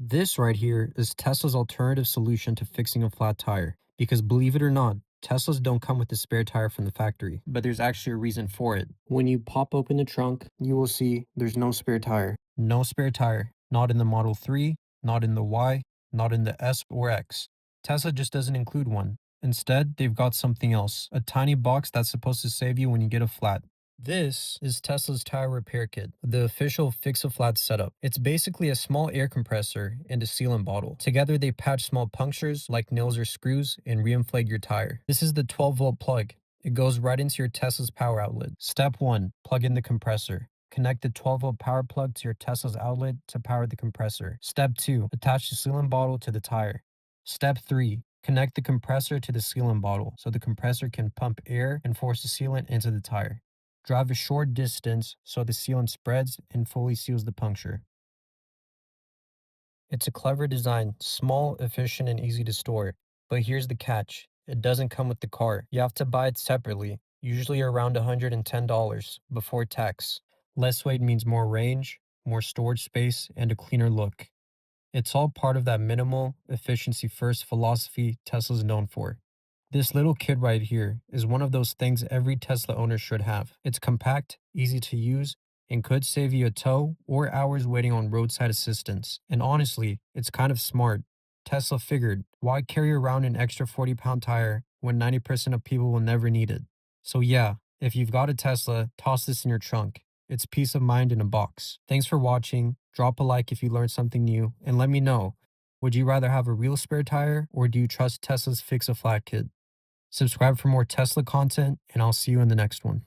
This right here is Tesla's alternative solution to fixing a flat tire. Because believe it or not, Teslas don't come with a spare tire from the factory, but there's actually a reason for it. When you pop open the trunk, you will see there's no spare tire. No spare tire. Not in the Model 3, not in the Y, not in the S or X. Tesla just doesn't include one. Instead, they've got something else, a tiny box that's supposed to save you when you get a flat. This is Tesla's tire repair kit, the official Fix-A-Flat setup. It's basically a small air compressor and a sealant bottle. Together they patch small punctures like nails or screws and reinflate your tire. This is the 12-volt plug. It goes right into your Tesla's power outlet. Step 1. Plug in the compressor. Connect the 12-volt power plug to your Tesla's outlet to power the compressor. Step 2. Attach the sealant bottle to the tire. Step 3. Connect the compressor to the sealant bottle so the compressor can pump air and force the sealant into the tire. Drive a short distance so the sealant spreads and fully seals the puncture. It's a clever design, small, efficient, and easy to store. But here's the catch. It doesn't come with the car. You have to buy it separately, usually around $110 before tax. Less weight means more range, more storage space, and a cleaner look. It's all part of that minimal, efficiency first philosophy Tesla's known for. This little kit right here is one of those things every Tesla owner should have. It's compact, easy to use, and could save you a tow or hours waiting on roadside assistance. And honestly, it's kind of smart. Tesla figured, why carry around an extra 40-pound tire when 90% of people will never need it? So yeah, if you've got a Tesla, toss this in your trunk. It's peace of mind in a box. Thanks for watching. Drop a like if you learned something new, and let me know. Would you rather have a real spare tire, or do you trust Tesla's Fix-A-Flat kit? Subscribe for more Tesla content, and I'll see you in the next one.